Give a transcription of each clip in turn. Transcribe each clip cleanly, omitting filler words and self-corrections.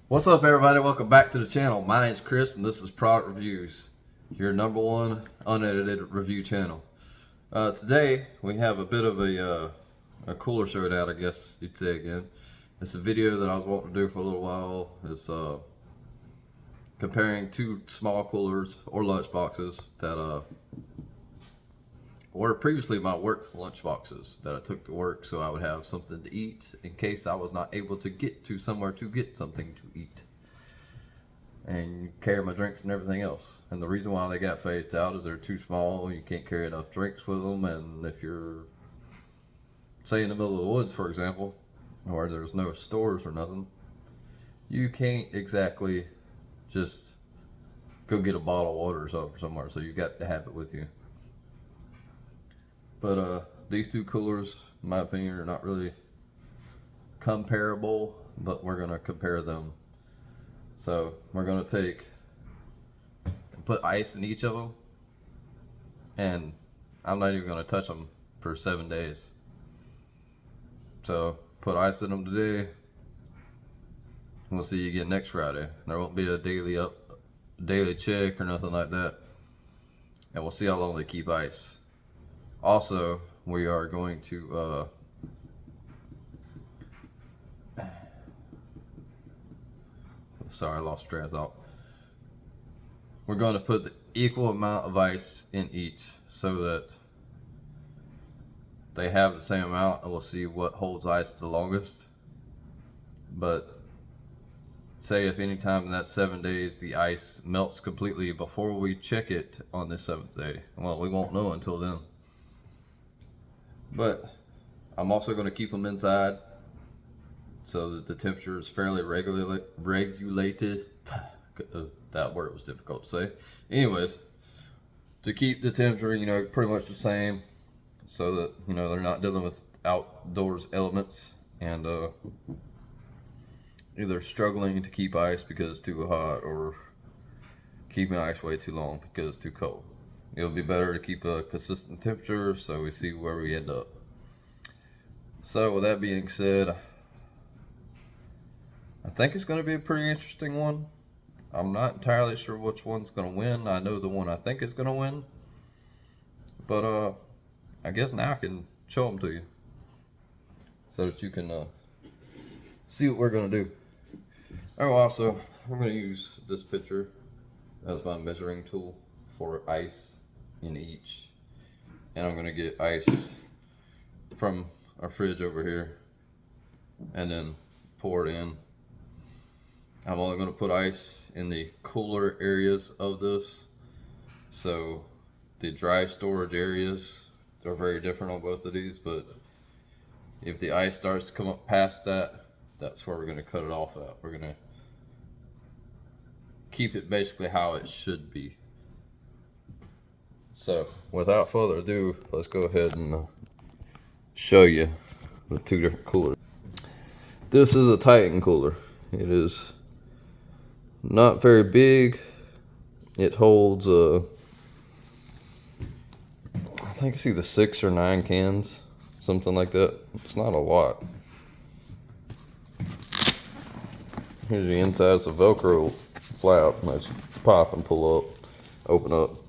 What's up, everybody? Welcome back to the channel. My name's Chris and this is Product Reviews, your #1 unedited review channel. Today we have a bit of a cooler showdown, I guess you'd say again. It's a video that I was wanting to do for a little while. It's comparing two small coolers or lunch boxes that were previously my work lunch boxes that I took to work so I would have something to eat in case I was not able to get to somewhere to get something to eat and carry my drinks and everything else. And the reason why they got phased out is they're too small. You can't carry enough drinks with them, and if you're, say, in the middle of the woods, for example, or there's no stores or nothing, you can't exactly just go get a bottle of water or something somewhere, so you got to have it with you. But these two coolers, in my opinion, are not really comparable, but we're gonna compare them. So we're gonna put ice in each of them, and I'm not even gonna touch them for 7 days. So put ice in them today. We'll see you again next Friday. There won't be a daily check or nothing like that, and we'll see how long they keep ice. Also, we are going to sorry, I lost train of thought. We're going to put the equal amount of ice in each so that they have the same amount, and we'll see what holds ice the longest. But say if any time in that 7 days the ice melts completely before we check it on the 7th day, well, we won't know until then. But I'm also going to keep them inside so that the temperature is fairly regulated. That word was difficult to say. Anyways, to keep the temperature, pretty much the same, so that, they're not dealing with outdoors elements and either struggling to keep ice because it's too hot or keeping ice way too long because it's too cold. It'll be better to keep a consistent temperature so we see where we end up. So with that being said, I think it's going to be a pretty interesting one. I'm not entirely sure which one's going to win. I know the one I think is going to win. But I guess now I can show them to you so that you can see what we're going to do. Oh, also, I'm going to use this picture as my measuring tool for ice in each, and I'm gonna get ice from our fridge over here and then pour it in. I'm only gonna put ice in the cooler areas of this, so the dry storage areas are very different on both of these, but if the ice starts to come up past that, that's where we're gonna cut it off at. We're gonna keep it basically how it should be. So, without further ado, let's go ahead and show you the two different coolers. This is a Titan cooler. It is not very big. It holds, I think it's either 6 or 9 cans, something like that. It's not a lot. Here's the inside. It's a Velcro flap. Let's pop and pull up, open up.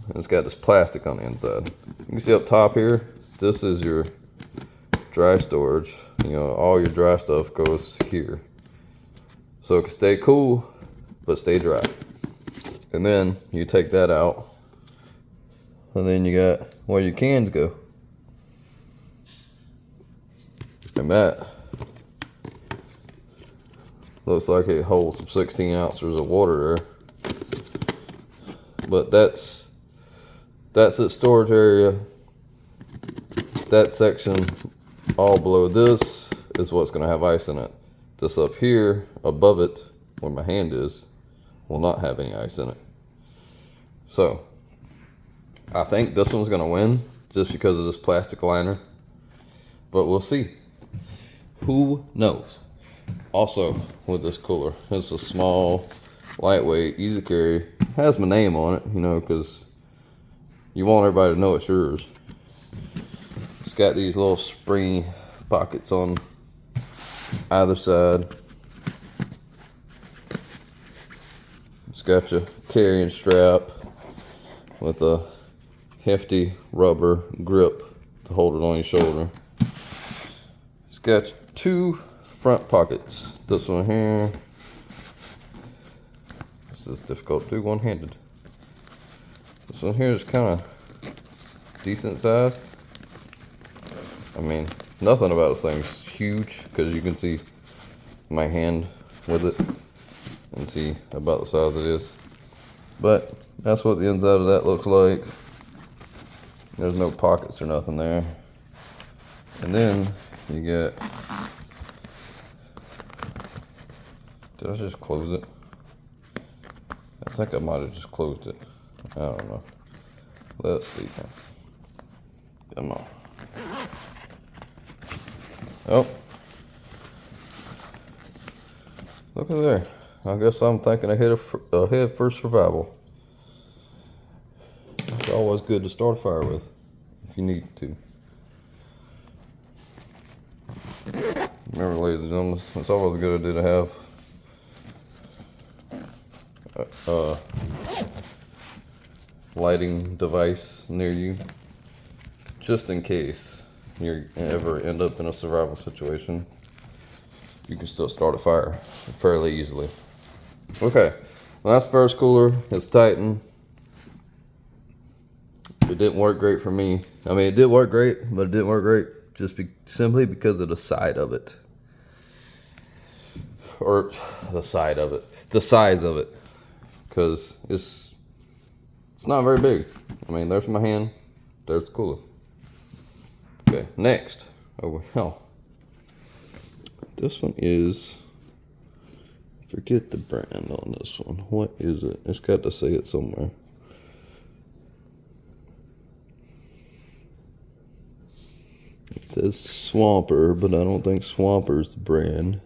And it's got this plastic on the inside. You can see up top here, this is your dry storage. All your dry stuff goes here. So it can stay cool, but stay dry. And then you take that out, and then you got where your cans go. And that looks like it holds some 16 ounces of water there. But that's its storage area. That section all below this is what's going to have ice in it. This up here above it, where my hand is, will not have any ice in it. So I think this one's going to win just because of this plastic liner, but we'll see. Who knows? Also, with this cooler, it's a small, lightweight, easy carry. Has my name on it, because you want everybody to know it's yours. It's got these little springy pockets on either side. got your carrying strap with a hefty rubber grip to hold it on your shoulder. It's got 2 front pockets. This one here. This is difficult to do one-handed. This one here is kind of decent sized. I mean, nothing about this thing is huge because you can see my hand with it and see about the size it is. But that's what the inside of that looks like. There's no pockets or nothing there. And then you get, did I just close it? I think I might have just closed it. I don't know. Let's see. Come on. Oh. Look at there. I guess I'm thinking ahead for survival. It's always good to start a fire with, if you need to. Remember, ladies and gentlemen, it's always a good idea to have lighting device near you, just in case you ever end up in a survival situation. You can still start a fire fairly easily. Okay, well, that's the first cooler. It's Titan. It didn't work great for me. I mean, it did work great, but it didn't work great just simply because of the side of it. Or the side of it. The size of it. Because it's not very big. I mean, there's my hand. There's the cooler. Okay, next. Oh, hell. This one is, forget the brand on this one. What is it? It's got to say it somewhere. It says Swamper, but I don't think Swamper's the brand.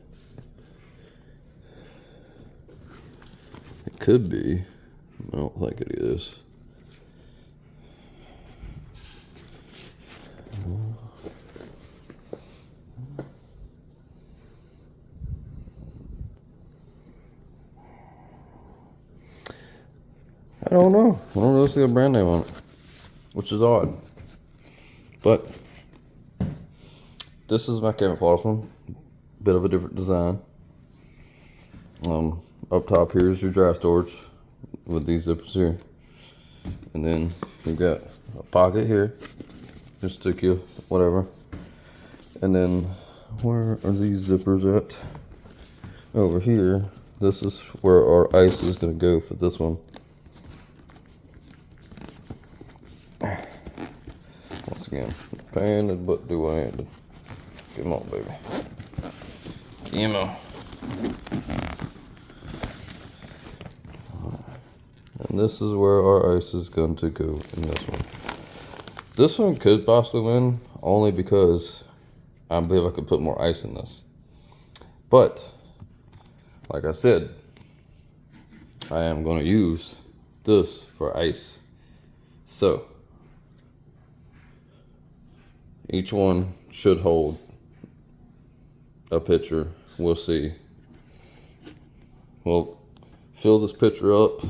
It could be. I don't think it is. I don't know. I don't really see a brand name on it, which is odd. But this is my camouflage one. Bit of a different design. Up top here is your dry storage with these zippers here, and then you got a pocket here, just stick you whatever. And then where are these zippers at? Over here. This is where our ice is going to go for this one. Once again, painted but do-handed. Come on, baby. Camo. And this is where our ice is going to go in this one. This one could possibly win, only because I believe I could put more ice in this. But, like I said, I am going to use this for ice. So, each one should hold a pitcher. We'll see. We'll fill this pitcher up.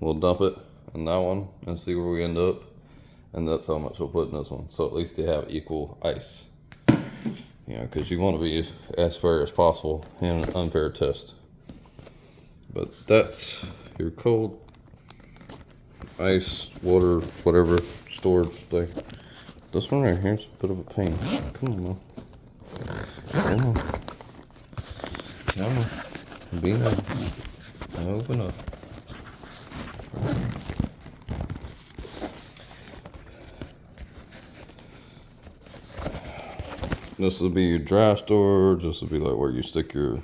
We'll dump it in that one and see where we end up. And that's how much we'll put in this one. So at least they have equal ice. You know, because you want to be as fair as possible in an unfair test. But that's your cold ice, water, whatever storage thing. This one right here is a bit of a pain. Come on, man. Come on. Come on. Be nice. Open up. This will be your dry storage. This will be like where you stick your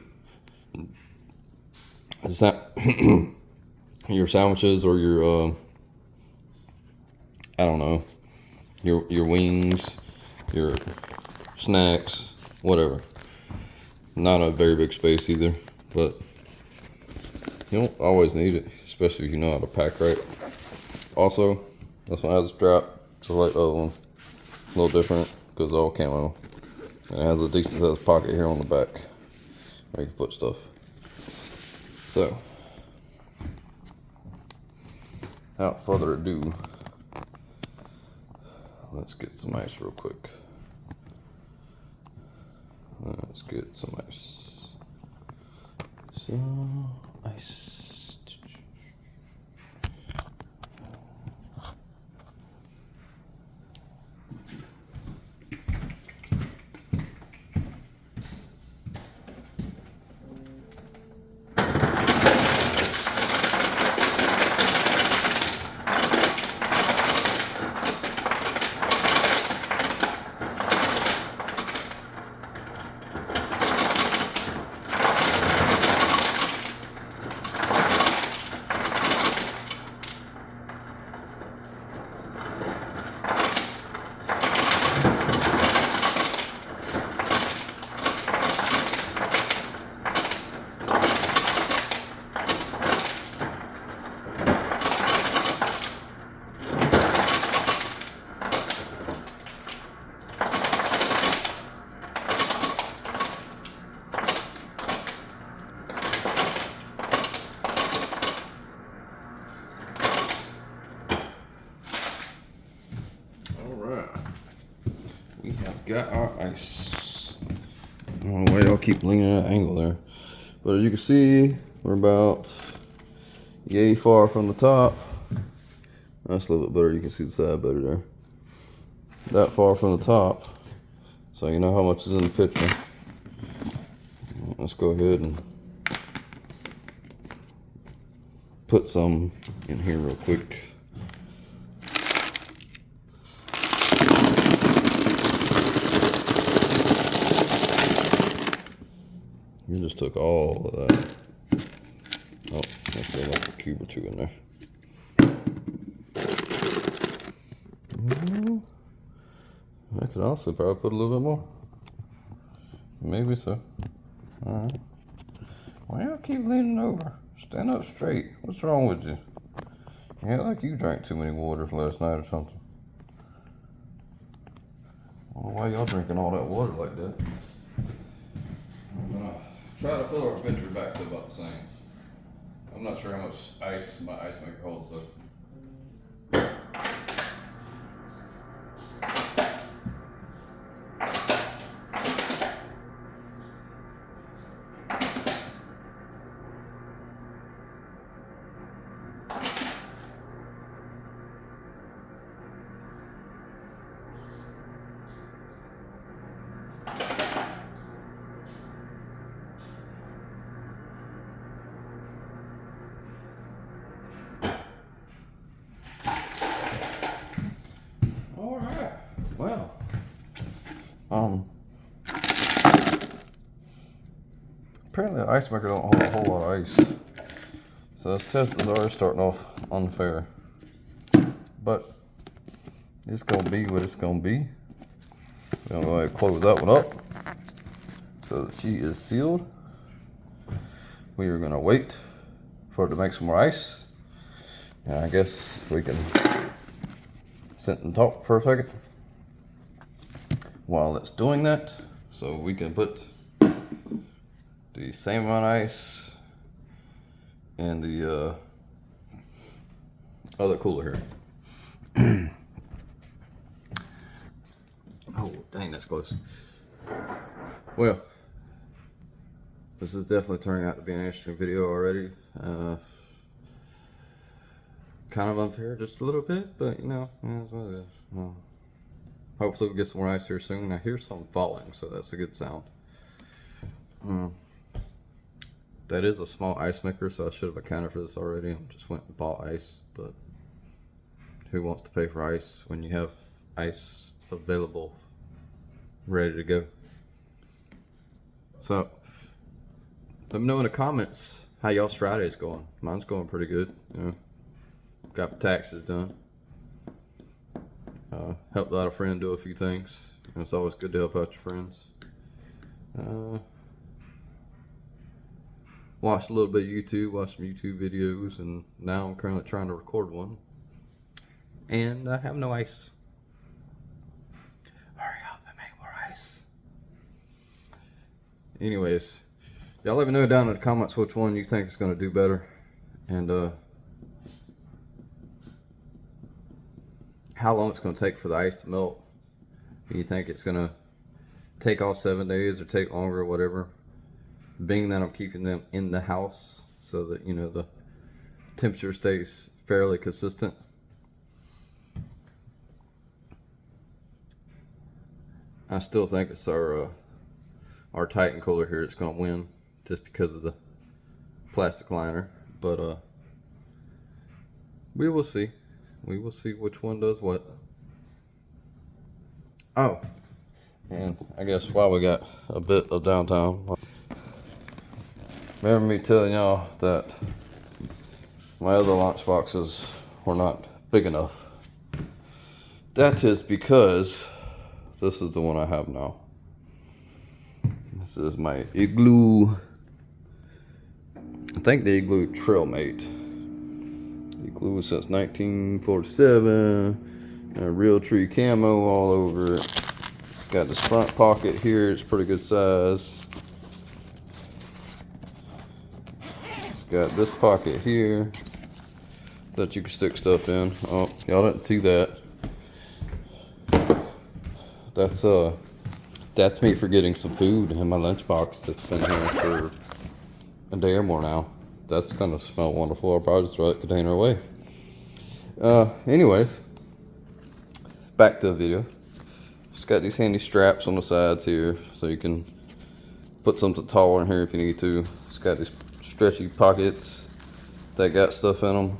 your sandwiches or your I don't know, your wings, your snacks, whatever. Not a very big space either, but you don't always need it, especially if you know how to pack right. Also, this one has a strap, just like the other one. A little different because it's all camo. And it has a decent sized pocket here on the back where you can put stuff. So, without further ado, let's get some ice real quick. Let's get some ice. Some ice. We have got our ice. I don't know why y'all keep leaning at that angle there. But as you can see, we're about yay far from the top. That's a little bit better. You can see the side better there. That far from the top. So you know how much is in the picture. Let's go ahead and put some in here real quick. You just took all of that. Oh, that's got like a cube or two in there. I could also probably put a little bit more. Maybe so. Alright. Why y'all keep leaning over? Stand up straight. What's wrong with you? You act like you drank too many waters last night or something. I don't know why y'all drinking all that water like that. I'm gonna try to fill our pitcher back to about the same. I'm not sure how much ice my ice maker holds though. Well, apparently the ice maker don't hold a whole lot of ice, so this test is already starting off unfair. But it's gonna be what it's gonna be. We're gonna go ahead and close that one up so that she is sealed. We are gonna wait for it to make some more ice, and I guess we can sit and talk for a second while it's doing that, so we can put the same amount of ice in the other cooler here. Oh dang, that's close. Well, this is definitely turning out to be an interesting video already. Kind of unfair just a little bit, but you know, that's what it is. Well, hopefully we'll get some more ice here soon. I hear some falling, so that's a good sound. That is a small ice maker, so I should have accounted for this already. I just went and bought ice, but who wants to pay for ice when you have ice available, ready to go? So, let me know in the comments how y'all's Friday's going. Mine's going pretty good, you know. Got my taxes done. Helped out a friend do a few things. It's always good to help out your friends. Watched a little bit of YouTube, watched some YouTube videos, and now I'm currently trying to record one. And I have no ice. Hurry up and make more ice. Anyways, y'all let me know down in the comments which one you think is going to do better. And how long it's going to take for the ice to melt. You think it's going to take all 7 days or take longer or whatever? Being that I'm keeping them in the house so that, you know, the temperature stays fairly consistent. I still think it's our Titan cooler here that's going to win just because of the plastic liner, but we will see. We will see which one does what. Oh, and I guess while we got a bit of downtime, remember me telling y'all that my other lunch boxes were not big enough. That is because this is the one I have now. This is my Igloo. I think the Igloo Trailmate. Igloo since 1947. A real tree camo all over it. It's got this front pocket here. It's pretty good size. It's got this pocket here that you can stick stuff in. Oh, y'all didn't see that. That's me forgetting some food in my lunchbox that's been here for a day or more now. That's gonna smell wonderful. I'll probably just throw that container away. Anyways, back to the video. Just got these handy straps on the sides here so you can put something taller in here if you need to. It's got these stretchy pockets that got stuff in them.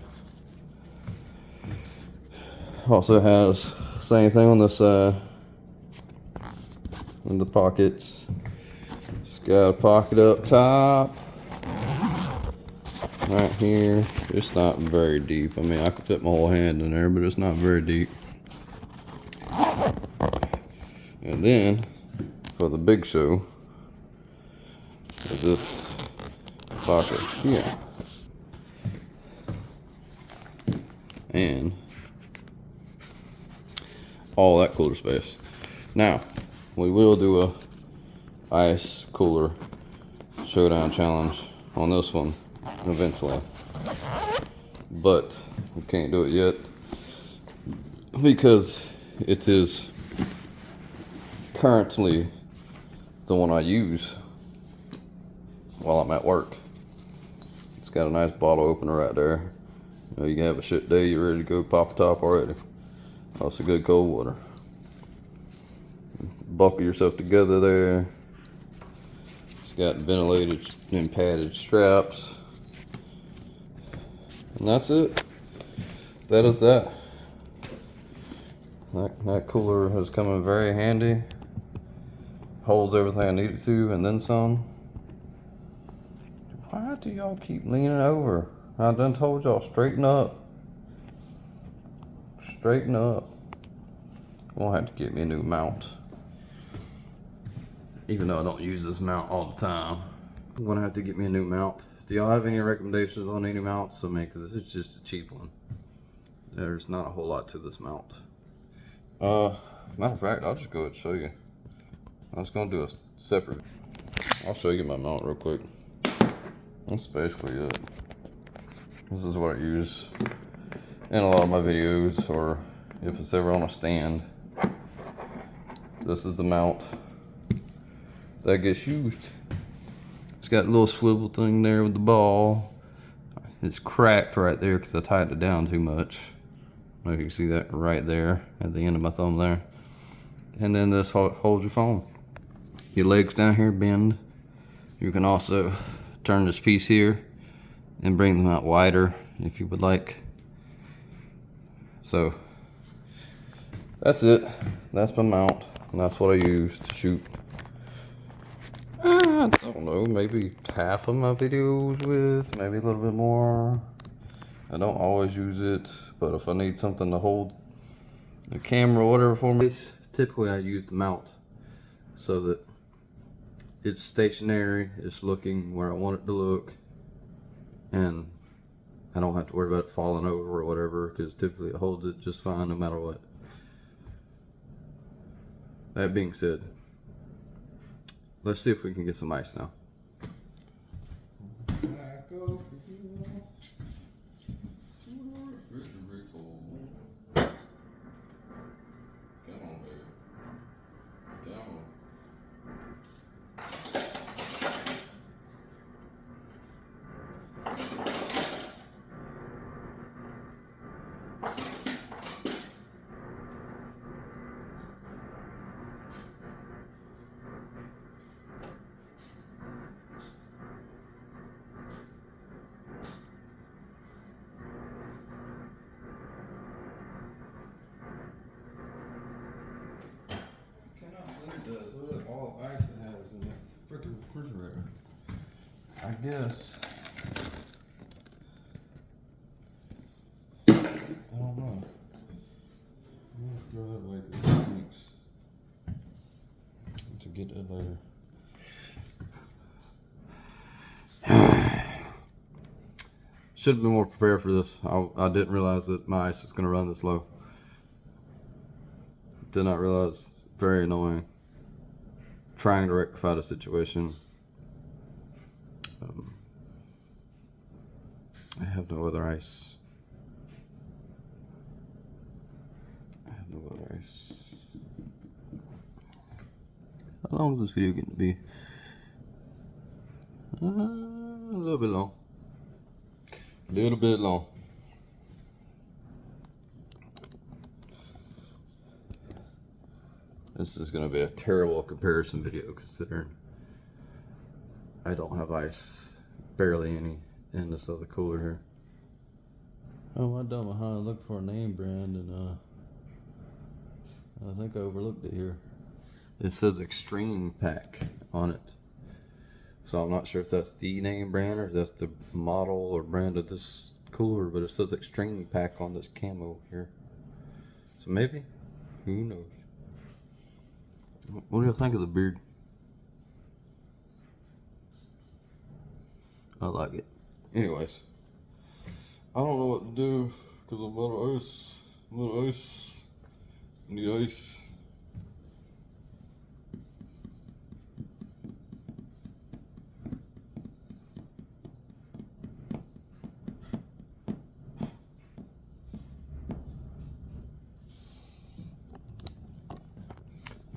Also has the same thing on this side. In the pockets. It's got a pocket up top. Right here. It's not very deep. I mean, I could fit my whole hand in there, but it's not very deep. And then, for the big show, is this pocket here. And all that cooler space. Now, we will do a ice cooler showdown challenge on this one eventually, but we can't do it yet because it is currently the one I use while I'm at work. It's got a nice bottle opener right there. You know, you can have a shit day, you're ready to go pop the top already. Also good cold water. Buckle yourself together there. It's got ventilated and padded straps. And that's it. That is that. That cooler has come in very handy. Holds everything I need it to and then some. Why do y'all keep leaning over? I done told y'all, straighten up. Straighten up. I'm gonna have to get me a new mount. Even though I don't use this mount all the time. I'm gonna have to get me a new mount. Do y'all have any recommendations on any mounts? I mean, because this is just a cheap one. There's not a whole lot to this mount. Matter of fact, I'll just go ahead and show you. I was gonna do a separate. I'll show you my mount real quick. That's basically it. This is what I use in a lot of my videos, or if it's ever on a stand. This is the mount that gets used. It's got a little swivel thing there with the ball. It's cracked right there because I tightened it down too much. I don't know if you can see that right there at the end of my thumb there. And then this holds your phone. Your legs down here bend. You can also turn this piece here and bring them out wider if you would like. So that's it. That's my mount. And that's what I use to shoot. I don't know, maybe half of my videos with, maybe a little bit more. I don't always use it, but if I need something to hold the camera or whatever for me, typically I use the mount so that it's stationary, it's looking where I want it to look, and I don't have to worry about it falling over or whatever, because typically it holds it just fine no matter what. That being said, let's see if we can get some ice now. all ice it has in that freaking refrigerator. I guess. I don't know. I'm gonna throw that away because it stinks. To get that later. Should have been more prepared for this. I didn't realize that my ice was going to run this low. Did not realize. Very annoying. Trying to rectify the situation. I have no other ice. How long is this video getting to be? A little bit long. This is going to be a terrible comparison video considering I don't have ice, barely any, in this other cooler here. Oh, I don't know how I look for a name brand, and I think I overlooked it here. It says Extreme Pack on it. So I'm not sure if that's the name brand or if that's the model or brand of this cooler, but it says Extreme Pack on this camo here. So maybe, who knows? What do you think of the beard? I like it. Anyways, I don't know what to do because I'm out of ice. I need ice.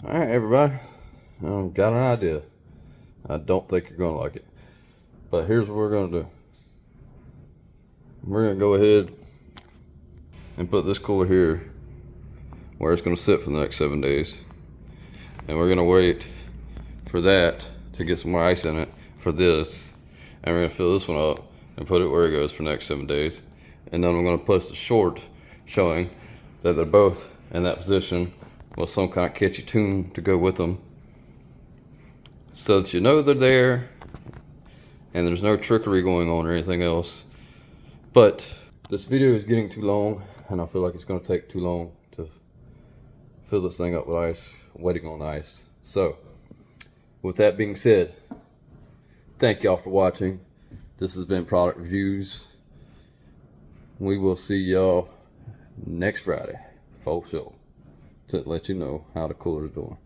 Alright, everybody, got an idea. I don't think you're going to like it. But here's what we're going to do. We're going to go ahead and put this cooler here where it's going to sit for the next 7 days. And we're going to wait for that to get some more ice in it for this. And we're going to fill this one up and put it where it goes for the next 7 days. And then I'm going to post a short showing that they're both in that position with some kind of catchy tune to go with them, so that you know they're there and there's no trickery going on or anything else. But this video is getting too long, and I feel like it's going to take too long to fill this thing up with ice, waiting on the ice. So with that being said, thank y'all for watching. This has been Product Reviews. We will see y'all next Friday, for sure, to let you know how the cooler is doing.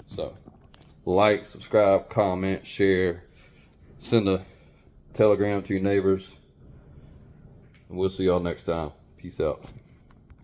So like, subscribe, comment, share, send a telegram to your neighbors, and we'll see y'all next time. Peace out.